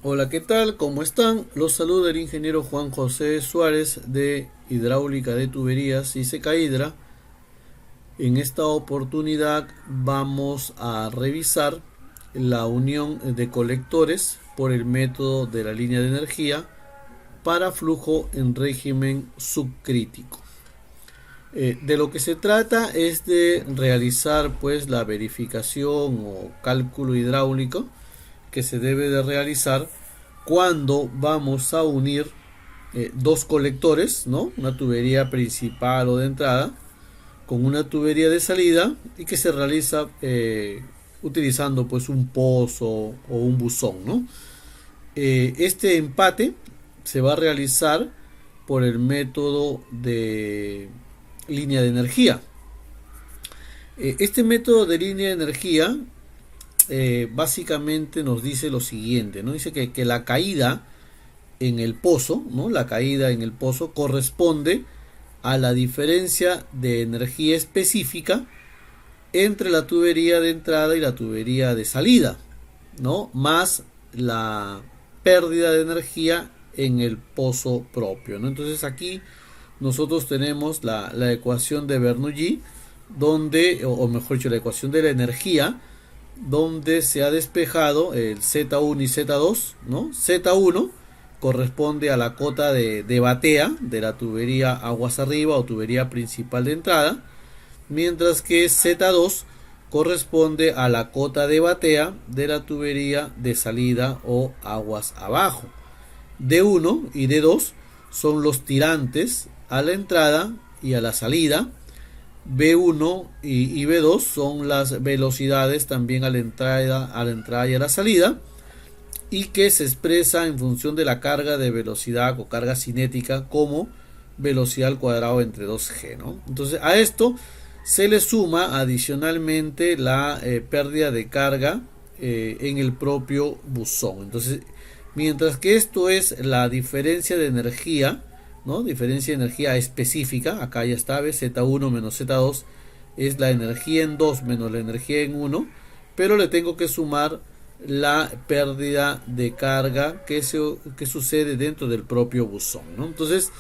Hola, ¿qué tal? ¿Cómo están? Los saluda el ingeniero Juan José Suárez de Hidráulica de Tuberías y Secahidra. En esta oportunidad vamos a revisar la unión de colectores por el método de la línea de energía para flujo en régimen subcrítico. De lo que se trata es de realizar pues la verificación o cálculo hidráulico que se debe de realizar cuando vamos a unir dos colectores, ¿no? Una tubería principal o de entrada con una tubería de salida y que se realiza utilizando pues un pozo o un buzón, ¿no? Este empate se va a realizar por el método de línea de energía. Este método de línea de energía básicamente nos dice lo siguiente, ¿no? Dice que la caída en el pozo, ¿no? La caída en el pozo corresponde a la diferencia de energía específica entre la tubería de entrada y la tubería de salida, ¿no? Más la pérdida de energía en el pozo propio, ¿no? Entonces aquí nosotros tenemos la ecuación de Bernoulli, donde, o mejor dicho, la ecuación de la energía, donde se ha despejado el Z1 y Z2, ¿no? Z1 corresponde a la cota de batea de la tubería aguas arriba o tubería principal de entrada, mientras que Z2 corresponde a la cota de batea de la tubería de salida o aguas abajo. D1 y D2 son los tirantes a la entrada y a la salida. B1 y B2 son las velocidades también a la entrada y a la salida, y que se expresa en función de la carga de velocidad o carga cinética como velocidad al cuadrado entre 2G, ¿no? Entonces a esto se le suma adicionalmente la pérdida de carga en el propio buzón. Entonces, mientras que esto es la diferencia de energía, ¿no? Diferencia de energía específica, acá ya está, ¿ves? Z1 menos Z2 es la energía en 2 menos la energía en 1, pero le tengo que sumar la pérdida de carga que sucede dentro del propio buzón, ¿no? Entonces,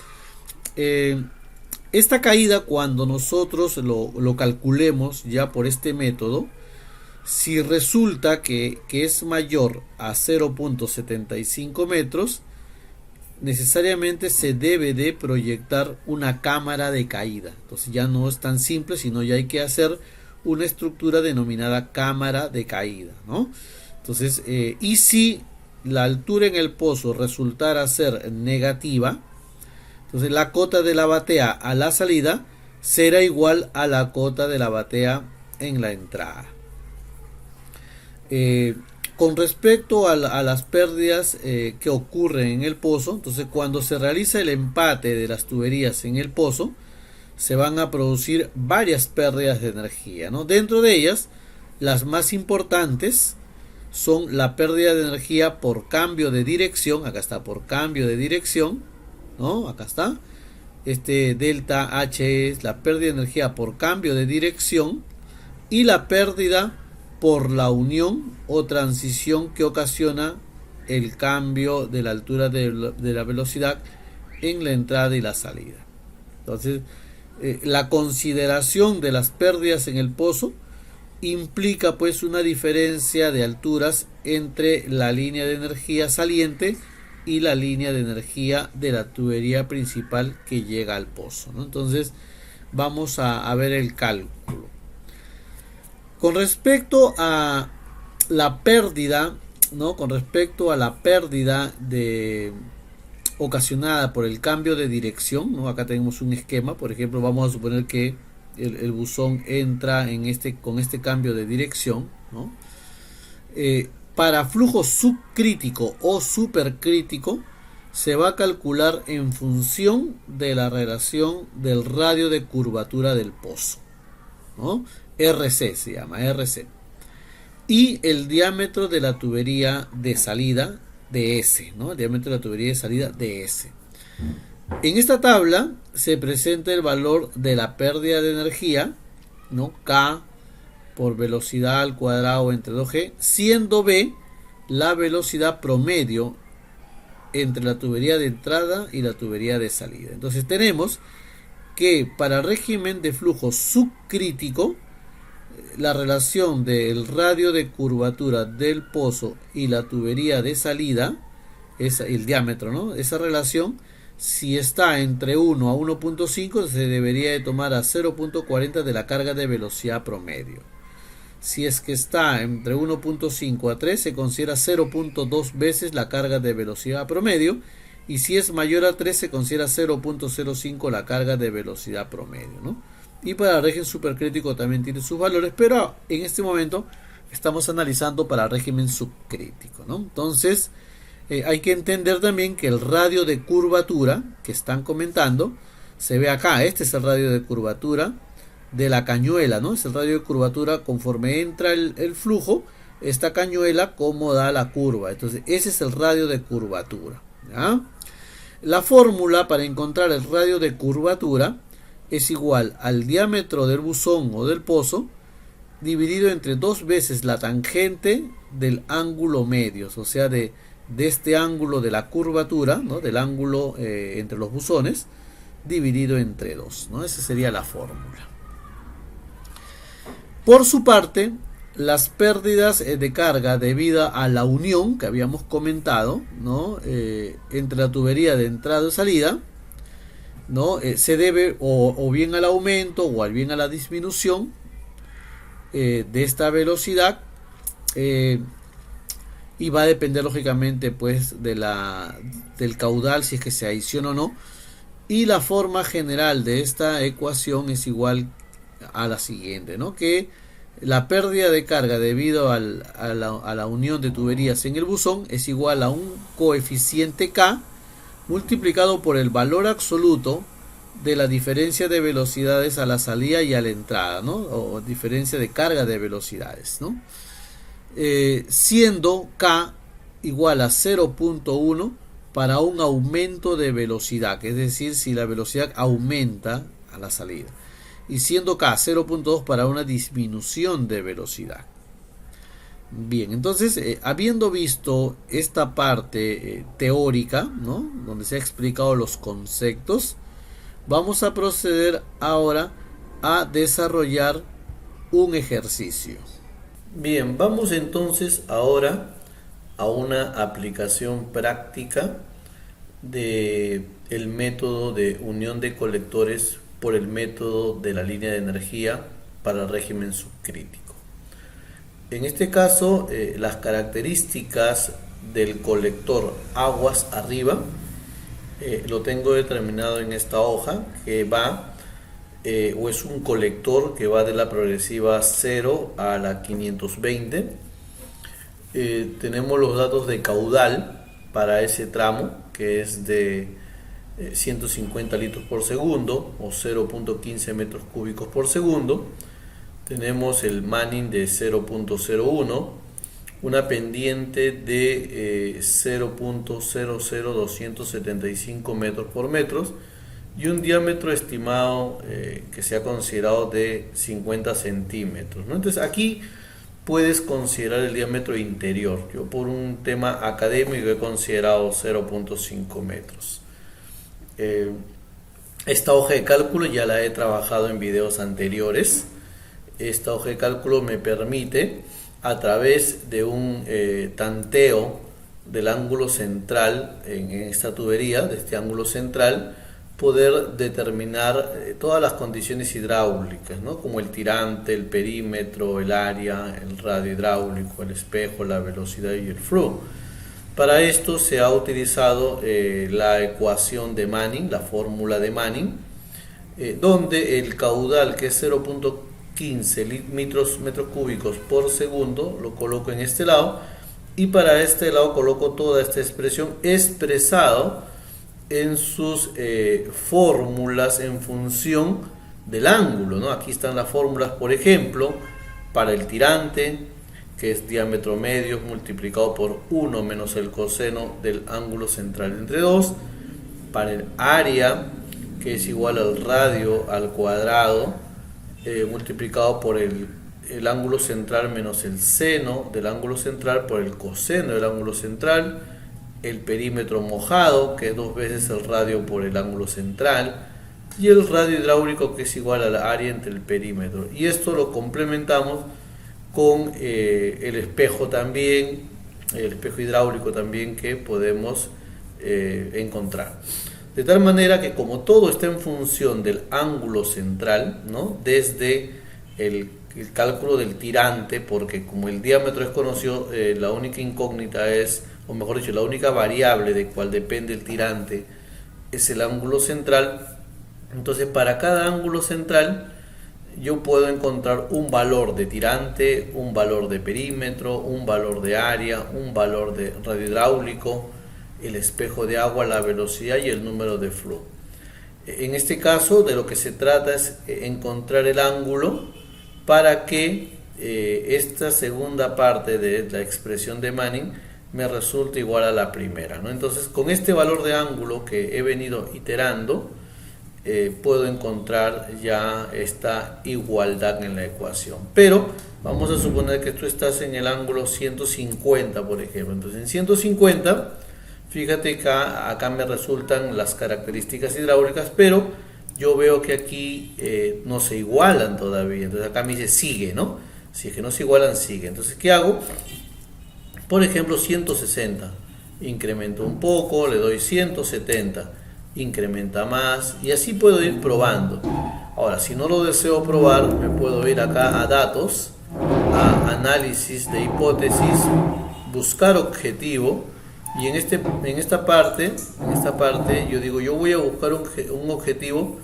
esta caída, cuando nosotros lo calculemos ya por este método, si resulta que es mayor a 0.75 metros, necesariamente se debe de proyectar una cámara de caída. Entonces ya no es tan simple, sino ya hay que hacer una estructura denominada cámara de caída, ¿no? Entonces, y si la altura en el pozo resultara ser negativa, entonces la cota de la batea a la salida será igual a la cota de la batea en la entrada. Con respecto a las pérdidas que ocurren en el pozo, entonces cuando se realiza el empate de las tuberías en el pozo, se van a producir varias pérdidas de energía, ¿no? Dentro de ellas, las más importantes son la pérdida de energía por cambio de dirección. Acá está, por cambio de dirección, ¿no? Acá está. Este delta H es la pérdida de energía por cambio de dirección, y la pérdida por la unión o transición que ocasiona el cambio de la altura de la velocidad en la entrada y la salida. Entonces, la consideración de las pérdidas en el pozo implica pues una diferencia de alturas entre la línea de energía saliente y la línea de energía de la tubería principal que llega al pozo, ¿no? Entonces vamos a ver el cálculo. Con respecto a la pérdida, ¿no? Con respecto a la pérdida ocasionada por el cambio de dirección, ¿no? Acá tenemos un esquema. Por ejemplo, vamos a suponer que el buzón entra con este cambio de dirección, ¿no? Para flujo subcrítico o supercrítico se va a calcular en función de la relación del radio de curvatura del pozo, ¿no? RC se llama, RC. Y el diámetro de la tubería de salida de S, ¿no? El diámetro de la tubería de salida de S. En esta tabla se presenta el valor de la pérdida de energía, ¿no? K por velocidad al cuadrado entre 2G, siendo B la velocidad promedio entre la tubería de entrada y la tubería de salida. Entonces tenemos que para régimen de flujo subcrítico, la relación del radio de curvatura del pozo y la tubería de salida, es el diámetro, ¿no? Esa relación, si está entre 1 a 1.5, se debería de tomar a 0.40 de la carga de velocidad promedio. Si es que está entre 1.5 a 3, se considera 0.2 veces la carga de velocidad promedio. Y si es mayor a 3, se considera 0.05 la carga de velocidad promedio, ¿no? Y para el régimen supercrítico también tiene sus valores, pero en este momento estamos analizando para régimen subcrítico, ¿no? Entonces, hay que entender también que el radio de curvatura que están comentando, se ve acá, este es el radio de curvatura de la cañuela, ¿no? Es el radio de curvatura conforme entra el flujo, esta cañuela como da la curva. Entonces, ese es el radio de curvatura, ¿ya? La fórmula para encontrar el radio de curvatura es igual al diámetro del buzón o del pozo dividido entre 2 veces la tangente del ángulo medio, o sea, de este ángulo de la curvatura, ¿no? Del ángulo entre los buzones, dividido entre 2, ¿no? Esa sería la fórmula. Por su parte, las pérdidas de carga debido a la unión que habíamos comentado, ¿no? Entre la tubería de entrada y salida, ¿no? Se debe o bien al aumento o bien a la disminución de esta velocidad, y va a depender lógicamente pues del caudal, si es que se adiciona o no, y la forma general de esta ecuación es igual a la siguiente, ¿no? Que la pérdida de carga debido a la unión de tuberías en el buzón es igual a un coeficiente K multiplicado por el valor absoluto de la diferencia de velocidades a la salida y a la entrada, ¿no? O diferencia de carga de velocidades, ¿no? Siendo K igual a 0.1 para un aumento de velocidad, que es decir, si la velocidad aumenta a la salida, y siendo K 0.2 para una disminución de velocidad. Bien, entonces, habiendo visto esta parte teórica, ¿no? Donde se ha explicado los conceptos, vamos a proceder ahora a desarrollar un ejercicio. Bien, vamos entonces ahora a una aplicación práctica del método de unión de colectores por el método de la línea de energía para el régimen subcrítico. En este caso, las características del colector aguas arriba lo tengo determinado en esta hoja, que va o es un colector que va de la progresiva 0 a la 520. Tenemos los datos de caudal para ese tramo, que es de 150 litros por segundo o 0.15 metros cúbicos por segundo. Tenemos el Manning de 0.01, una pendiente de 0.00275 metros por metros y un diámetro estimado que se ha considerado de 50 centímetros, ¿no? Entonces aquí puedes considerar el diámetro interior. Yo por un tema académico he considerado 0.5 metros. Esta hoja de cálculo ya la he trabajado en videos anteriores. Esta hoja de cálculo me permite, a través de un tanteo del ángulo central en esta tubería, de este ángulo central, poder determinar todas las condiciones hidráulicas, ¿no? Como el tirante, el perímetro, el área, el radio hidráulico, el espejo, la velocidad y el flujo. Para esto se ha utilizado la ecuación de Manning, la fórmula de Manning, donde el caudal, que es 0.15 metros cúbicos por segundo, lo coloco en este lado, y para este lado coloco toda esta expresión expresado en sus fórmulas en función del ángulo, ¿no? Aquí están las fórmulas, por ejemplo, para el tirante, que es diámetro medio multiplicado por 1 menos el coseno del ángulo central entre 2, para el área, que es igual al radio al cuadrado multiplicado por el el ángulo central menos el seno del ángulo central por el coseno del ángulo central, el perímetro mojado, que es 2 veces el radio por el ángulo central, y el radio hidráulico, que es igual al área entre el perímetro. Y esto lo complementamos con el espejo también, el espejo hidráulico también que podemos encontrar. De tal manera que como todo está en función del ángulo central, ¿no? Desde el cálculo del tirante, porque como el diámetro es conocido, la única incógnita es, o mejor dicho, la única variable de cual depende el tirante es el ángulo central. Entonces, para cada ángulo central yo puedo encontrar un valor de tirante, un valor de perímetro, un valor de área, un valor de radio hidráulico, el espejo de agua, la velocidad y el número de flujo. En este caso, de lo que se trata es encontrar el ángulo para que esta segunda parte de la expresión de Manning me resulte igual a la primera, ¿no? Entonces, con este valor de ángulo que he venido iterando, puedo encontrar ya esta igualdad en la ecuación. Pero vamos a suponer que tú estás en el ángulo 150, por ejemplo. Entonces, en 150, fíjate que acá me resultan las características hidráulicas, pero yo veo que aquí no se igualan todavía. Entonces, acá me dice sigue, ¿no? Si es que no se igualan, sigue. Entonces, ¿qué hago? Por ejemplo, 160. Incremento un poco, le doy 170. Incrementa más y así puedo ir probando. Ahora, si no lo deseo probar, me puedo ir acá a datos, a análisis de hipótesis, buscar objetivo, y en esta parte yo digo, yo voy a buscar un objetivo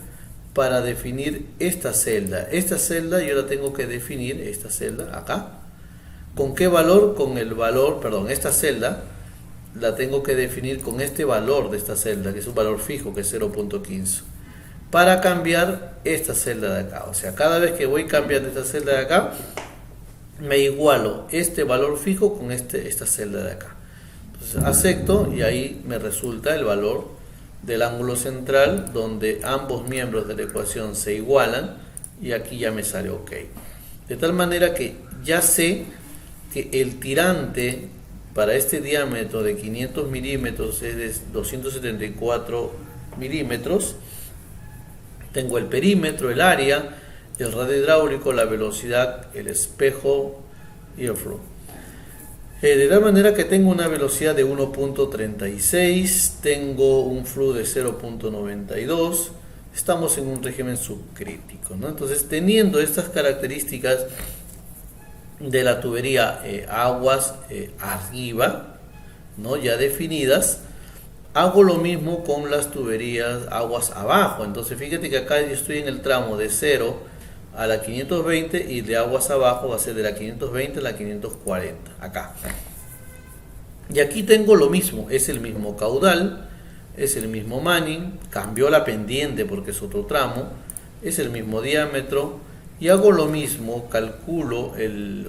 para definir esta celda. Esta celda yo la tengo que definir, esta celda acá. ¿Con qué valor? Con el valor, perdón, esta celda la tengo que definir con este valor de esta celda, que es un valor fijo, que es 0.15, para cambiar esta celda de acá. O sea, cada vez que voy cambiando esta celda de acá, me igualo este valor fijo con esta celda de acá. Entonces acepto y ahí me resulta el valor del ángulo central, donde ambos miembros de la ecuación se igualan, y aquí ya me sale OK. De tal manera que ya sé que el tirante para este diámetro de 500 milímetros es de 274 milímetros. Tengo el perímetro, el área, el radio hidráulico, la velocidad, el espejo y el flujo. De tal manera que tengo una velocidad de 1.36, tengo un flujo de 0.92, estamos en un régimen subcrítico, ¿no? Entonces, teniendo estas características de la tubería aguas arriba, ¿no? Ya definidas, hago lo mismo con las tuberías aguas abajo. Entonces fíjate que acá yo estoy en el tramo de 0 a la 520 y de aguas abajo va a ser de la 520 a la 540 acá. Y aquí tengo lo mismo, es el mismo caudal, es el mismo Manning, cambió la pendiente porque es otro tramo, es el mismo diámetro. Y hago lo mismo, calculo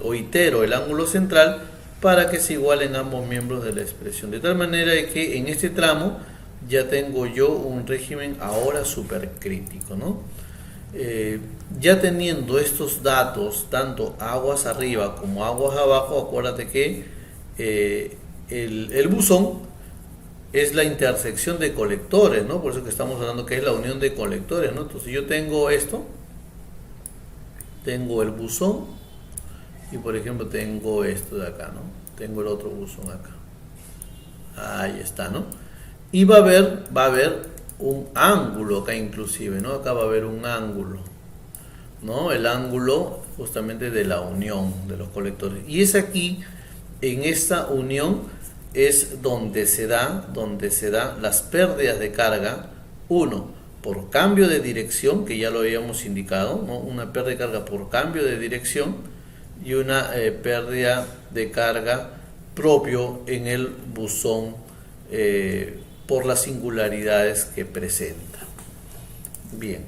o itero el ángulo central para que se igualen ambos miembros de la expresión. De tal manera que en este tramo ya tengo yo un régimen ahora supercrítico, ¿no? Ya teniendo estos datos, tanto aguas arriba como aguas abajo, acuérdate que el buzón es la intersección de colectores, ¿no? Por eso que estamos hablando que es la unión de colectores, ¿no? Entonces yo tengo esto. Tengo el buzón y por ejemplo tengo esto de acá, ¿no? Tengo el otro buzón acá. Ahí está, ¿no? Y va a haber un ángulo acá inclusive, ¿no? Acá va a haber un ángulo, ¿no? El ángulo justamente de la unión de los colectores. Y es aquí, en esta unión, es donde se da las pérdidas de carga, uno, por cambio de dirección, que ya lo habíamos indicado, ¿no? Una pérdida de carga por cambio de dirección y una pérdida de carga propio en el buzón por las singularidades que presenta. Bien,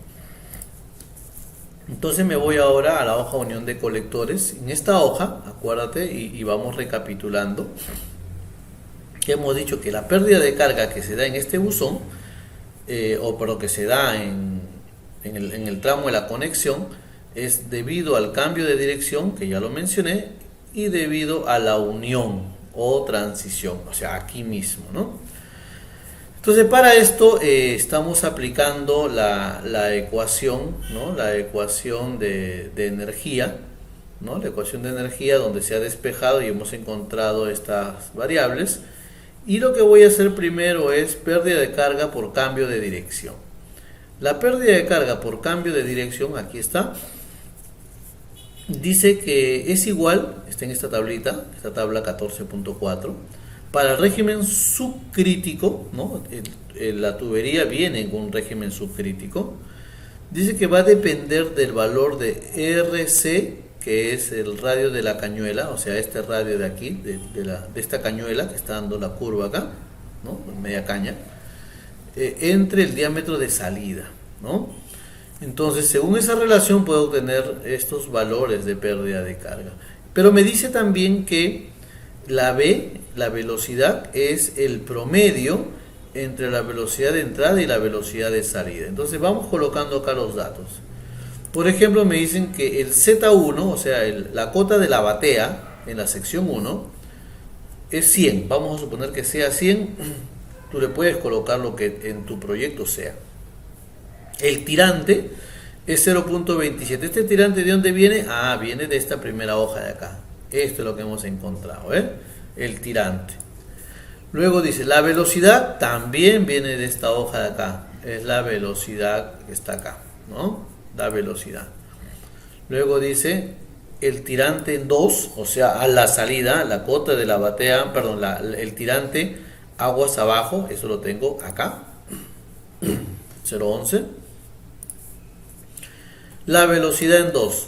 entonces me voy ahora a la hoja unión de colectores. En esta hoja, acuérdate, y vamos recapitulando, que hemos dicho que la pérdida de carga que se da en este buzón, pero que se da en el tramo de la conexión, es debido al cambio de dirección, que ya lo mencioné, y debido a la unión o transición, o sea, aquí mismo, ¿no? Entonces, para esto estamos aplicando la ecuación, ¿no? La ecuación de energía, ¿no? La ecuación de energía donde se ha despejado y hemos encontrado estas variables. Y lo que voy a hacer primero es pérdida de carga por cambio de dirección. La pérdida de carga por cambio de dirección, aquí está, dice que es igual, está en esta tablita, esta tabla 14.4, para el régimen subcrítico, ¿no? La tubería viene con un régimen subcrítico. Dice que va a depender del valor de RC, que es el radio de la cañuela, o sea, este radio de aquí, de esta cañuela que está dando la curva acá, ¿no? Media caña, entre el diámetro de salida, ¿no? Entonces, según esa relación puedo obtener estos valores de pérdida de carga. Pero me dice también que la V, la velocidad, es el promedio entre la velocidad de entrada y la velocidad de salida. Entonces vamos colocando acá los datos. Por ejemplo, me dicen que el Z1, o sea, la cota de la batea en la sección 1, es 100. Vamos a suponer que sea 100. Tú le puedes colocar lo que en tu proyecto sea. El tirante es 0.27. ¿Este tirante de dónde viene? Ah, viene de esta primera hoja de acá. Esto es lo que hemos encontrado, el tirante. Luego dice, la velocidad también viene de esta hoja de acá. Es la velocidad que está acá, ¿no? La velocidad. Luego dice, el tirante en 2, o sea, a la salida, la cota de la batea, perdón, el tirante aguas abajo, eso lo tengo acá. 0.11. La velocidad en 2,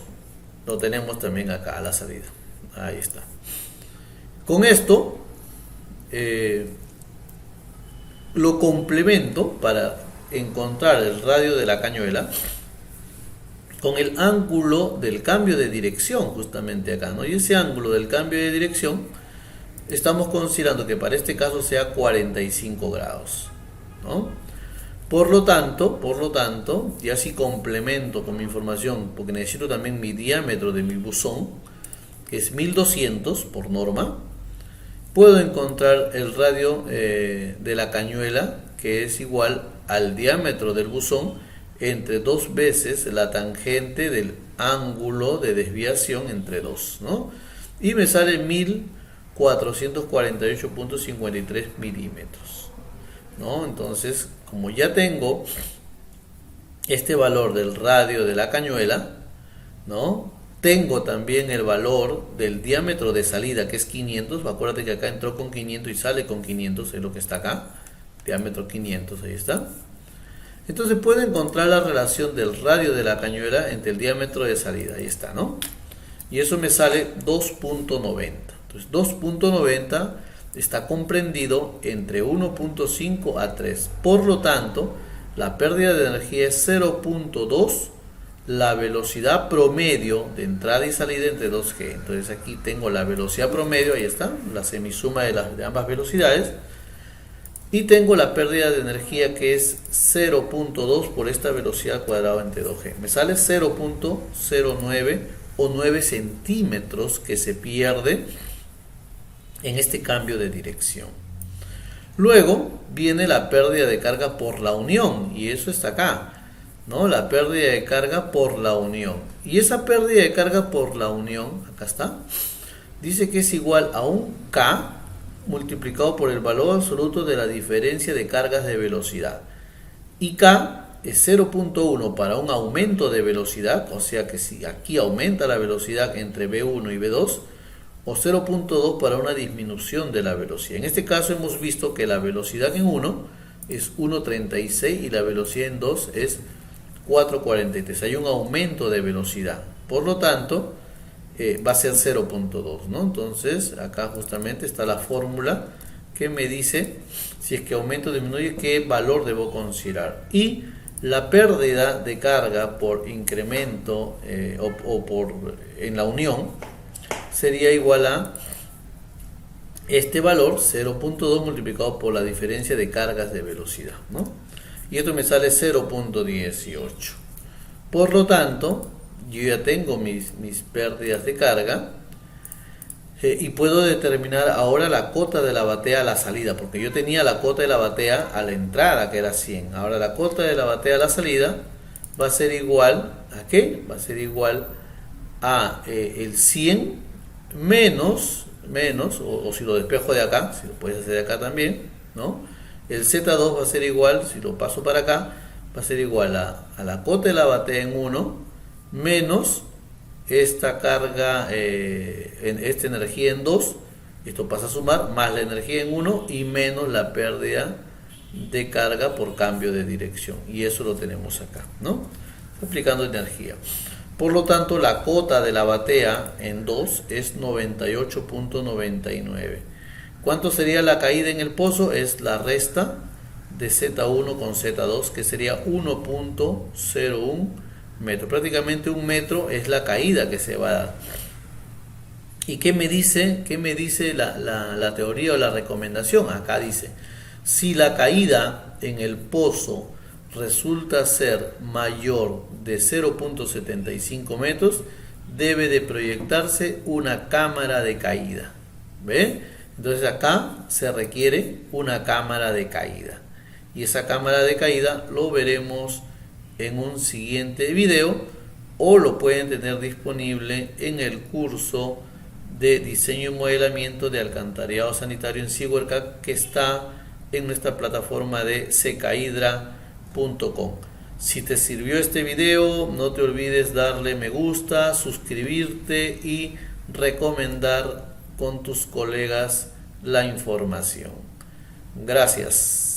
lo tenemos también acá a la salida. Ahí está. Con esto lo complemento para encontrar el radio de la cañuela con el ángulo del cambio de dirección, justamente acá, ¿no? Y ese ángulo del cambio de dirección estamos considerando que para este caso sea 45 grados, ¿no? Por lo tanto, y así complemento con mi información, porque necesito también mi diámetro de mi buzón, que es 1200 por norma, puedo encontrar el radio de la cañuela, que es igual al diámetro del buzón entre 2 veces la tangente del ángulo de desviación entre 2, ¿no? Y me sale 1448.53 milímetros, ¿no? Entonces, como ya tengo este valor del radio de la cañuela, ¿no? Tengo también el valor del diámetro de salida, que es 500. Acuérdate que acá entró con 500 y sale con 500, es lo que está acá. Diámetro 500, ahí está. Entonces puedo encontrar la relación del radio de la cañuela entre el diámetro de salida, ahí está, ¿no? Y eso me sale 2.90. Entonces 2.90 está comprendido entre 1.5 a 3. Por lo tanto, la pérdida de energía es 0.2. La velocidad promedio de entrada y salida entre 2G. Entonces aquí tengo la velocidad promedio, ahí está, la semisuma de ambas velocidades. Y tengo la pérdida de energía, que es 0.2 por esta velocidad cuadrada entre 2G. Me sale 0.09 o 9 centímetros que se pierde en este cambio de dirección. Luego viene la pérdida de carga por la unión, y eso está acá, ¿no? La pérdida de carga por la unión. Y esa pérdida de carga por la unión, acá está, dice que es igual a un K multiplicado por el valor absoluto de la diferencia de cargas de velocidad. Y K es 0.1 para un aumento de velocidad, o sea que si aquí aumenta la velocidad entre V1 y V2, o 0.2 para una disminución de la velocidad. En este caso hemos visto que la velocidad en 1 es 1.36 y la velocidad en 2 es 4.43. Hay un aumento de velocidad. Por lo tanto, va a ser 0.2, ¿no? Entonces, acá justamente está la fórmula que me dice si es que aumento o disminuye, qué valor debo considerar. Y la pérdida de carga por incremento en la unión sería igual a este valor, 0.2 multiplicado por la diferencia de cargas de velocidad, ¿no? Y esto me sale 0.18. Por lo tanto, yo ya tengo mis pérdidas de carga, y puedo determinar ahora la cota de la batea a la salida, porque yo tenía la cota de la batea a la entrada, que era 100. Ahora la cota de la batea a la salida va a ser igual a ¿qué? Va a ser igual a el 100 menos, o si lo despejo de acá, si lo puedes hacer de acá también, ¿no? El Z2 va a ser igual, si lo paso para acá, va a ser igual a la cota de la batea en 1 menos esta carga, esta energía en 2, esto pasa a sumar, más la energía en 1 y menos la pérdida de carga por cambio de dirección. Y eso lo tenemos acá, ¿no? Aplicando energía. Por lo tanto, la cota de la batea en 2 es 98.99. ¿Cuánto sería la caída en el pozo? Es la resta de Z1 con Z2, que sería 1.01 metros. Prácticamente un metro es la caída que se va a dar. ¿Y qué me dice la teoría o la recomendación? Acá dice, si la caída en el pozo resulta ser mayor de 0.75 metros, debe de proyectarse una cámara de caída. ¿Ve? Entonces acá se requiere una cámara de caída. Y esa cámara de caída lo veremos en un siguiente video, o lo pueden tener disponible en el curso de diseño y modelamiento de alcantarillado sanitario en Sigüenza, que está en nuestra plataforma de secaidra.com. Si te sirvió este video, no te olvides darle me gusta, suscribirte y recomendar con tus colegas la información. Gracias.